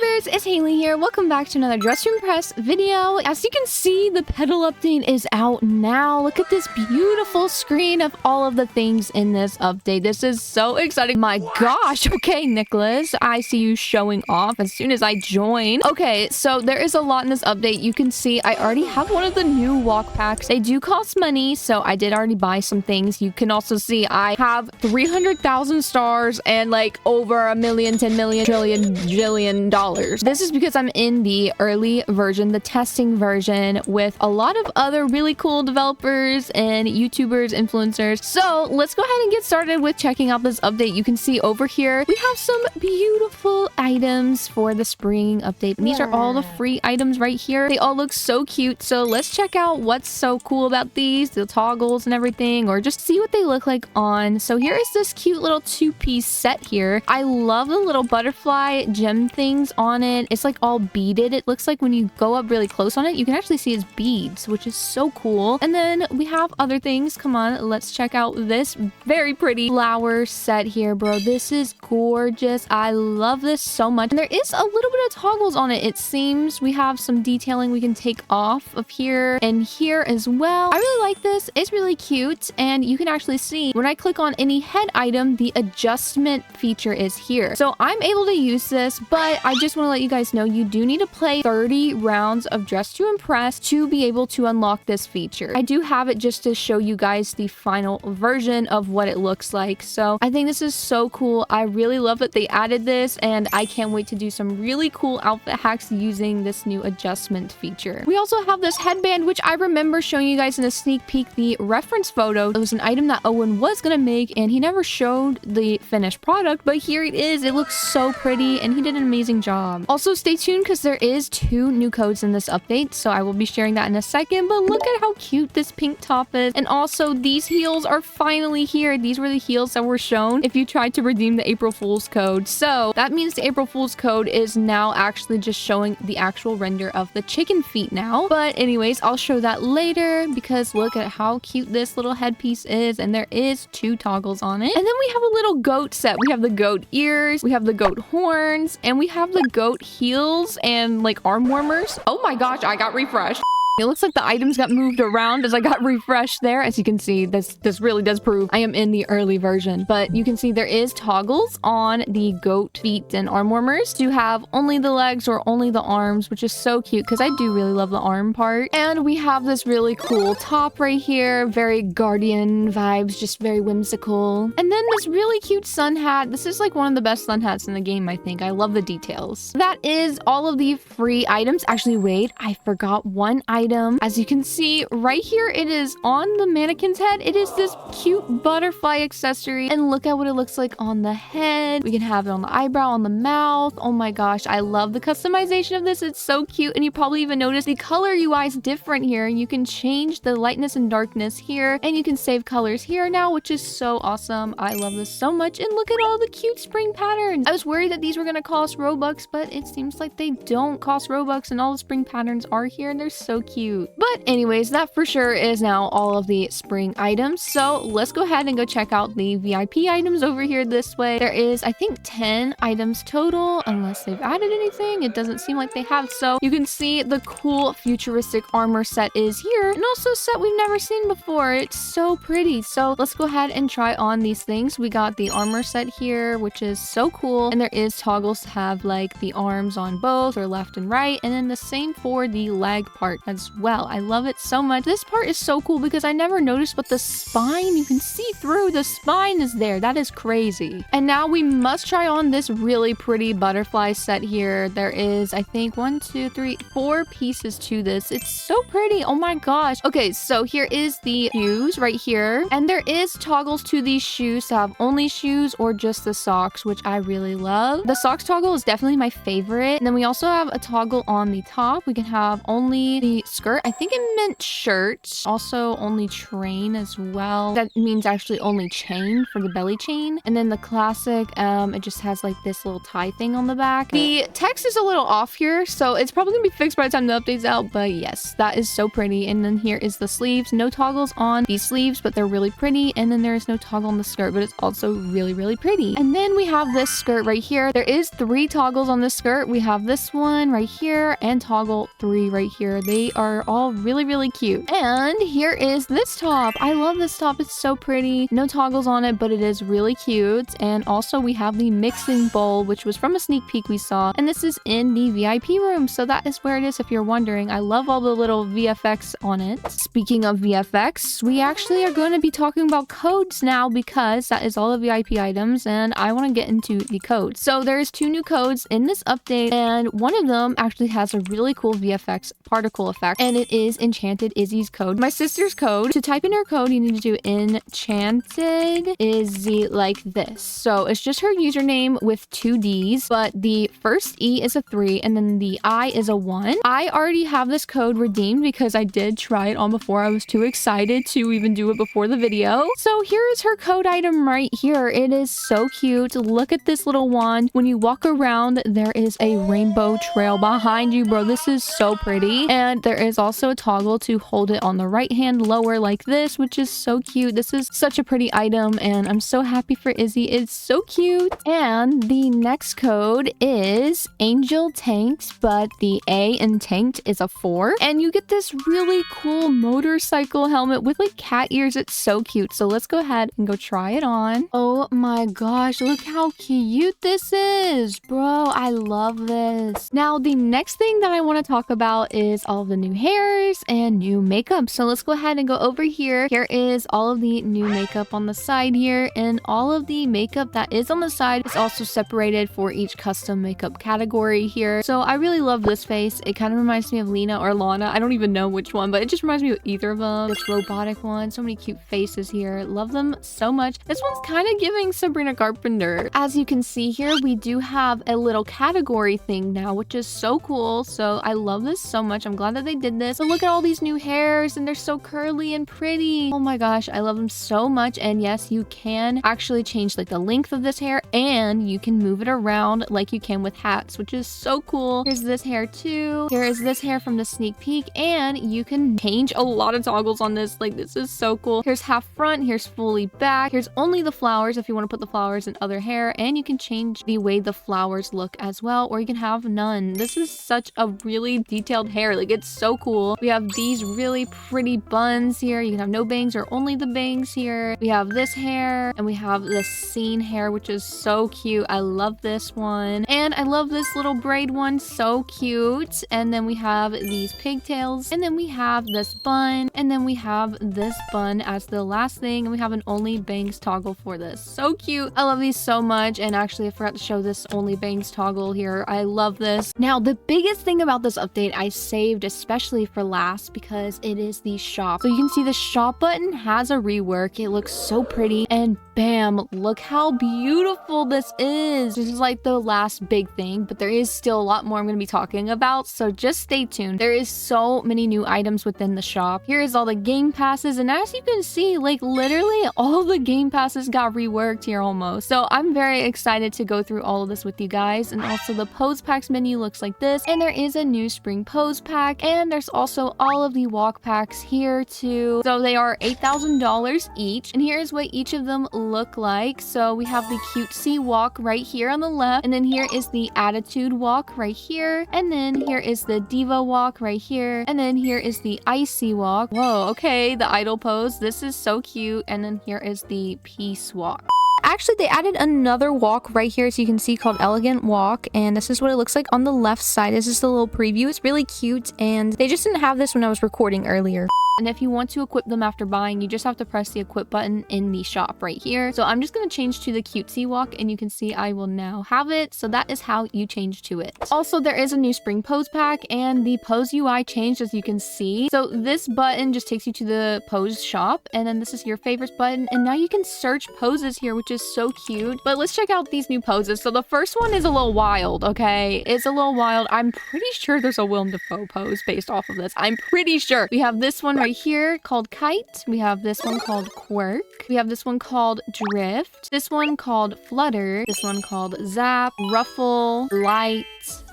there, bears? It's Haley here. Welcome back to another Dress to Impress video. As you can see, the pedal update is out now. Look at this beautiful screen of all of the things in this update. This is so exciting. My gosh. Okay, Nicholas, I see you showing off as soon as I join. Okay, so there is a lot in this update. You can see I already have one of the new walk packs. They do cost money, so I did already buy some things. You can also see I have 300,000 stars and like over a million, 10 million, trillion, jillion dollars. This is because I'm in the early version, the testing version, with a lot of other really cool developers and YouTubers, influencers. So let's go ahead and get started with checking out this update. You can see over here, we have some beautiful items for the spring update. And these are all the free items right here. They all look so cute. So let's check out what's so cool about these, the toggles and everything, or just see what they look like on. So here is this cute little two-piece set here. I love the little butterfly gem things on it. It's like all beaded. It looks like when you go up really close on it, you can actually see it's beads, which is so cool. And then we have other things. Come on, let's check out this very pretty flower set here, bro. This is gorgeous. I love this so much. And there is a little bit of toggles on it. It seems we have some detailing we can take off of here and here as well. I really like this. It's really cute. And you can actually see when I click on any head item, the adjustment feature is here. So I'm able to use this, but I just want to let you guys know you do need to play 30 rounds of Dress to Impress to be able to unlock this feature. I do have it just to show you guys the final version of what it looks like. So I think this is so cool. I really love that they added this, and I can't wait to do some really cool outfit hacks using this new adjustment feature. We also have this headband, which I remember showing you guys in a sneak peek the reference photo. It was an item that Owen was gonna make, and he never showed the finished product, but here it is. It looks so pretty, and he did an amazing job. Also, stay tuned because there is 2 new codes in this update, so I will be sharing that in a second. But look at how cute this pink top is. And also, these heels are finally here. These were the heels that were shown if you tried to redeem the April Fool's code. So that means the April Fool's code is now actually just showing the actual render of the chicken feet now. But anyways, I'll show that later because look at how cute this little headpiece is, and there is 2 toggles on it. And then we have a little goat set. We have the goat ears, we have the goat horns, and we have the goat heels and like arm warmers. Oh my gosh, I got refreshed. It looks like the items got moved around as I got refreshed there. As you can see, this really does prove I am in the early version. But you can see there is toggles on the goat feet and arm warmers to have only the legs or only the arms, which is so cute because I do really love the arm part. And we have this really cool top right here. Very Guardian vibes, just very whimsical. And then this really cute sun hat. This is like one of the best sun hats in the game, I think. I love the details. That is all of the free items. Actually, wait, I forgot one item. As you can see right here, it is on the mannequin's head. It is this cute butterfly accessory, and look at what it looks like on the head. We can have it on the eyebrow, on the mouth. Oh my gosh, I love the customization of this. It's so cute, and you probably even noticed the color UI is different here. You can change the lightness and darkness here, and you can save colors here now, which is so awesome. I love this so much, and look at all the cute spring patterns. I was worried that these were gonna cost Robux, but it seems like they don't cost Robux, and all the spring patterns are here, and they're so cute. But anyways, that for sure is now all of the spring items. So let's go ahead and go check out the VIP items over here this way. There is, I think, 10 items total, unless they've added anything. It doesn't seem like they have. So you can see the cool futuristic armor set is here, and also a set we've never seen before. It's so pretty. So let's go ahead and try on these things. We got the armor set here, which is so cool. And there is toggles to have like the arms on both or left and right. And then the same for the leg part as well. I love it so much. This part is so cool because I never noticed, but the spine, you can see through the spine is there. That is crazy. And now we must try on this really pretty butterfly set here. There is, I think, 1, 2, 3, 4 pieces to this. It's so pretty. Oh my gosh. Okay, so here is the shoes right here. And there is toggles to these shoes to have only shoes or just the socks, which I really love. The socks toggle is definitely my favorite. And then we also have a toggle on the top. We can have only the skirt. I think it meant shirt. Also only train as well. That means actually only chain for the belly chain. And then the classic, it just has like this little tie thing on the back. The text is a little off here, so it's probably gonna be fixed by the time the update's out, but yes, that is so pretty. And then here is the sleeves. No toggles on these sleeves, but they're really pretty. And then there is no toggle on the skirt, but it's also really, really pretty. And then we have this skirt right here. There is 3 toggles on this skirt. We have this one right here and toggle 3 right here. They are all really, really cute. And here is this top. I love this top. It's so pretty. No toggles on it, but it is really cute. And also we have the mixing bowl, which was from a sneak peek we saw. And this is in the VIP room. So that is where it is if you're wondering. I love all the little VFX on it. Speaking of VFX, we actually are going to be talking about codes now because that is all the VIP items and I want to get into the codes. So there's 2 new codes in this update and one of them actually has a really cool VFX particle effect and it is Enchanted Izzy's code. My sister's code. To type in her code, you need to do Enchanted Izzy like this. So it's just her username with 2 D's, but the first E is a 3 and then the I is a 1. I already have this code redeemed because I did try it on before. I was too excited to even do it before the video. So here is her code item right here. It is so cute. Look at this little wand. When you walk around, there is a rainbow trail behind you, bro. This is so pretty. And there is also a toggle to hold it on the right hand lower like this, which is so cute. This is such a pretty item and I'm so happy for Izzy. It's so cute. And the next code is Angel Tanked, but the A in tanked is a 4. And you get this really cool motorcycle helmet with like cat ears. It's so cute. So let's go ahead and go try it on. Oh my gosh, look how cute this is, bro. I love this. Now, the next thing that I want to talk about is all the new hairs and new makeup. So let's go ahead and go over here. Here is all of the new makeup on the side here, and all of the makeup that is on the side is also separated for each custom makeup category here. So I really love this face. It kind of reminds me of Lena or Lana. I don't even know which one, but it just reminds me of either of them. This robotic one. So many cute faces here. Love them so much. This one's kind of giving Sabrina Carpenter. As you can see here, we do have a little category thing now, which is so cool. So I love this so much. I'm glad that they did this. But look at all these new hairs and they're so curly and pretty. Oh my gosh, I love them so much. And yes, you can actually change like the length of this hair and you can move it around like you can with hats, which is so cool. Here's this hair too. Here is this hair from the sneak peek and you can change a lot of toggles on this. Like this is so cool. Here's half front, here's fully back, here's only the flowers if you want to put the flowers in other hair, and you can change the way the flowers look as well, or you can have none. This is such a really detailed hair. Like it's so cool. We have these really pretty buns here. You can have no bangs or only the bangs here. We have this hair and we have this scene hair, which is so cute. I love this one. And I love this little braid one. So cute. And then we have these pigtails, and then we have this bun, and then we have this bun as the last thing, and we have an only bangs toggle for this. So cute. I love these so much. And actually I forgot to show this only bangs toggle here. I love this. Now the biggest thing about this update I saved especially for last because it is the shop. So you can see the shop button has a rework. It looks so pretty, and bam, look how beautiful this is. This is like the last big thing, but there is still a lot more I'm going to be talking about, so just stay tuned. There is so many new items within the shop. Here is all the game passes, and as you can see, like literally all the game passes got reworked here almost. So I'm very excited to go through all of this with you guys. And also the pose packs menu looks like this, and there is a new spring pose pack, and there's also all of the walk packs here too. So they are $8,000 each, and here's what each of them look like. So we have the cutesy walk right here on the left, and then here is the attitude walk right here, and then here is the diva walk right here, and then here is the icy walk. Whoa, okay, the idol pose. This is so cute. And then here is the peace walk. Actually, they added another walk right here, so you can see, called Elegant Walk, and this is what it looks like on the left side. This is the little preview. It's really cute, and they just didn't have this when I was recording earlier. And if you want to equip them after buying, you just have to press the equip button in the shop right here. So I'm just going to change to the cutesy walk, and you can see I will now have it. So that is how you change to it. Also, there is a new spring pose pack, and the pose UI changed, as you can see. So this button just takes you to the pose shop, and then this is your favorites button, and now you can search poses here, which is is so cute. But let's check out these new poses. So the first one is a little wild, okay? It's a little wild. I'm pretty sure there's a Willem Dafoe pose based off of this. I'm pretty sure. We have this one right here called Kite. We have this one called Quirk. We have this one called Drift. This one called Flutter. This one called Zap, Ruffle, Light.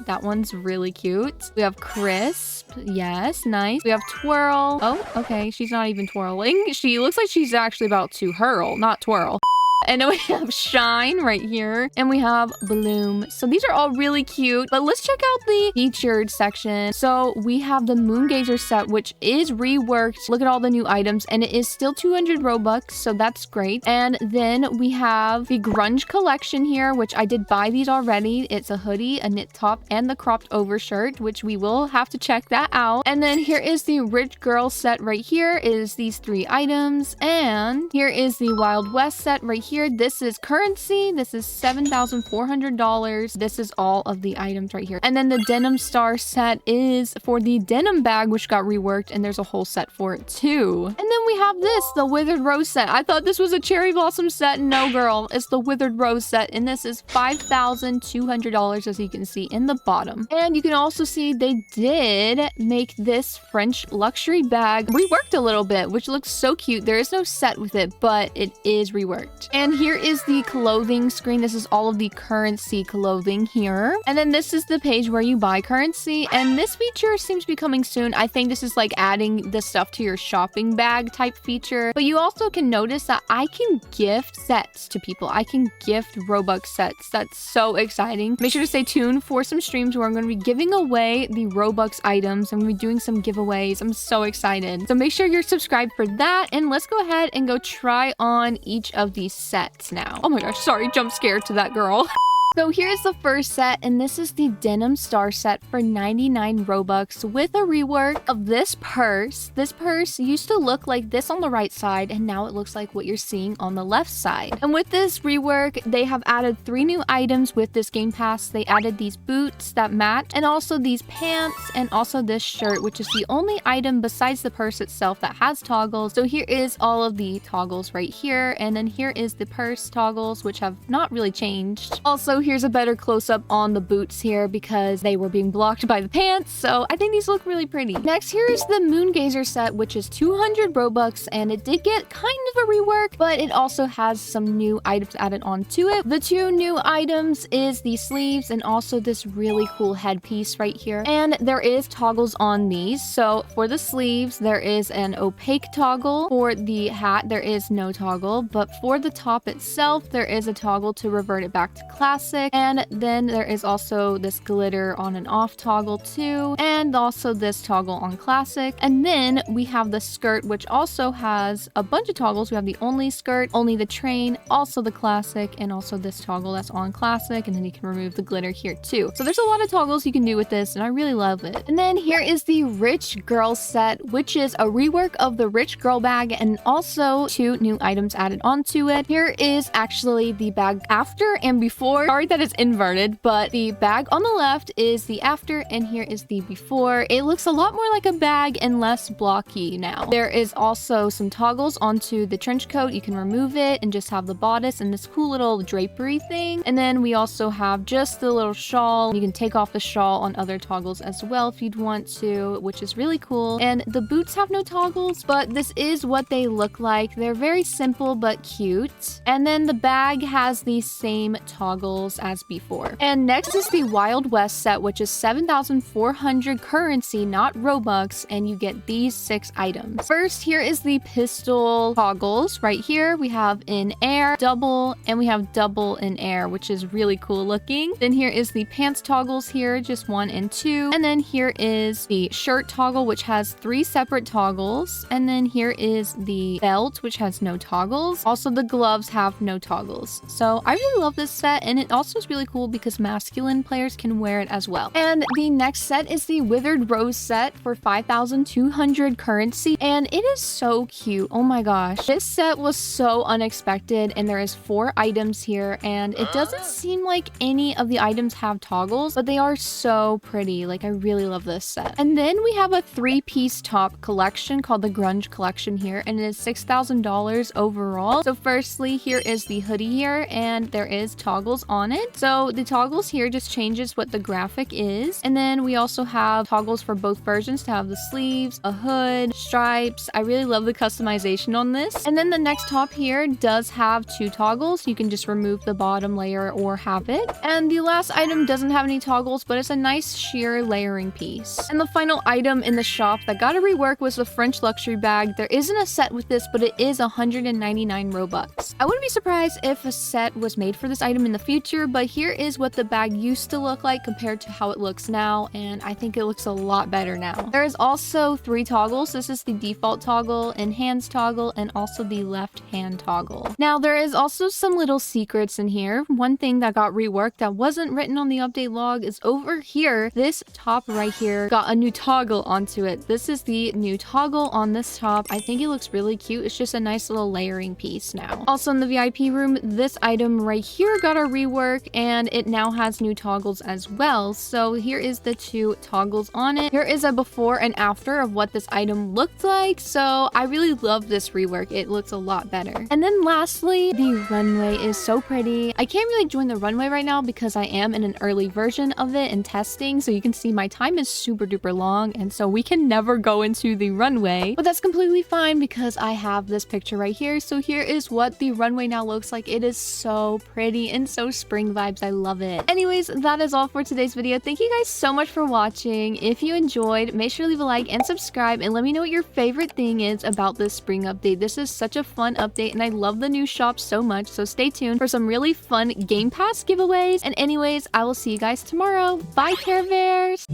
That one's really cute. We have Crisp. Yes, nice. We have Twirl. Oh, okay. She's not even twirling. She looks like she's actually about to hurl, not twirl. And then we have Shine right here. And we have Bloom. So these are all really cute. But let's check out the featured section. So we have the Moongazer set, which is reworked. Look at all the new items. And it is still 200 Robux. So that's great. And then we have the Grunge collection here, which I did buy these already. It's a hoodie, a knit top, and the cropped over shirt, which we will have to check that out. And then here is the Rich Girl set right here. It is these 3 items. And here is the Wild West set right here. This is currency. This is $7,400. This is all of the items right here. And then the Denim Star set is for the denim bag, which got reworked, and there's a whole set for it too. And then we have this, the Withered Rose set. I thought this was a Cherry Blossom set. No, girl. It's the Withered Rose set, and this is $5,200, as you can see in the bottom. And you can also see they did make this French luxury bag reworked a little bit, which looks so cute. There is no set with it, but it is reworked. And here is the clothing screen. This is all of the currency clothing here. And then this is the page where you buy currency. And this feature seems to be coming soon. I think this is like adding the stuff to your shopping bag type feature. But you also can notice that I can gift sets to people. I can gift Robux sets. That's so exciting. Make sure to stay tuned for some streams where I'm going to be giving away the Robux items. I'm going to be doing some giveaways. I'm so excited. So make sure you're subscribed for that. And let's go ahead and go try on each of these sets now. Oh my gosh, sorry, jump scared to that girl. So here's the first set, and this is the Denim Star set for 99 Robux with a rework of this purse. This purse used to look like this on the right side, and now it looks like what you're seeing on the left side. And with this rework, they have added 3 new items with this game pass. They added these boots that match, and also these pants, and also this shirt, which is the only item besides the purse itself that has toggles. So here is all of the toggles right here, and then here is the purse toggles, which have not really changed. Also, here's a better close-up on the boots here because they were being blocked by the pants, so I think these look really pretty. Next, here is the Moongazer set, which is 200 Robux, and it did get kind of a rework, but it also has some new items added onto it. The 2 new items is the sleeves and also this really cool headpiece right here. And there is toggles on these. So for the sleeves, there is an opaque toggle. For the hat, there is no toggle, but for the top itself, there is a toggle to revert it back to classic. And then there is also this glitter on and off toggle too, and also this toggle on classic. And then we have the skirt, which also has a bunch of toggles. We have the only skirt, only the train, also the classic, and also this toggle that's on classic. And then you can remove the glitter here too. So there's a lot of toggles you can do with this, and I really love it. And then here is the Rich Girl set, which is a rework of the Rich Girl bag, and also 2 new items added onto it. Here is actually the bag after and before. Sorry that it's inverted, but the bag on the left is the after, and here is the before. It looks a lot more like a bag and less blocky now. There is also some toggles onto the trench coat. You can remove it and just have the bodice and this cool little drapery thing. And then we also have just the little shawl. You can take off the shawl on other toggles as well if you'd want to, which is really cool. And the boots have no toggles, but this is what they look like. They're very simple but cute. And then the bag has the same toggles as before. And next is the Wild West set, which is 7,400 currency, not Robux, and you get these 6 items. First, here is the pistol toggles. Right here, we have in air, double, and we have double in air, which is really cool looking. Then here is the pants toggles here, just 1 and 2. And then here is the shirt toggle, which has 3 separate toggles. And then here is the belt, which has no toggles. Also, the gloves have no toggles. So I really love this set, and it also is really cool because masculine players can wear it as well. And the next set is the Withered Rose set for 5,200 currency, and it is so cute. Oh my gosh. This set was so unexpected, and there is 4 items here, and it doesn't seem like any of the items have toggles, but they are so pretty. Like, I really love this set. And then we have a 3-piece top collection called the Grunge collection here, and it is $6,000 overall. So firstly, here is the hoodie here, and there is toggles on it. So the toggles here just changes what the graphic is. And then we also have toggles for both versions to have the sleeves, a hood, stripes. I really love the customization on this. And then the next top here does have 2 toggles. You can just remove the bottom layer or have it. And the last item doesn't have any toggles, but it's a nice sheer layering piece. And the final item in the shop that got a rework was the French luxury bag. There isn't a set with this, but it is 199 Robux. I wouldn't be surprised if a set was made for this item in the future, but here is what the bag used to look like compared to how it looks now, and I think it looks a lot better now. There is also 3 toggles. This is the default toggle, enhanced toggle, and also the left hand toggle. Now, there is also some little secrets in here. One thing that got reworked that wasn't written on the update log is over here. This top right here got a new toggle onto it. This is the new toggle on this top. I think it looks really cute. It's just a nice little layering piece now. Also in the VIP room, this item right here got a rework, and it now has new toggles as well. So here is the 2 toggles on it. Here is a before and after of what this item looked like. So I really love this rework. It looks a lot better. And then lastly, the runway is so pretty. I can't really join the runway right now because I am in an early version of it and testing. So you can see my time is super duper long, and so we can never go into the runway, but that's completely fine because I have this picture right here. So here is what the runway now looks like. It is so pretty and so spring vibes. I love it. Anyways, that is all for today's video. Thank you guys so much for watching. If you enjoyed, make sure to leave a like and subscribe, and let me know what your favorite thing is about this spring update. This is such a fun update, and I love the new shop so much, so stay tuned for some really fun Game Pass giveaways. And anyways, I will see you guys tomorrow. Bye, Care Bears!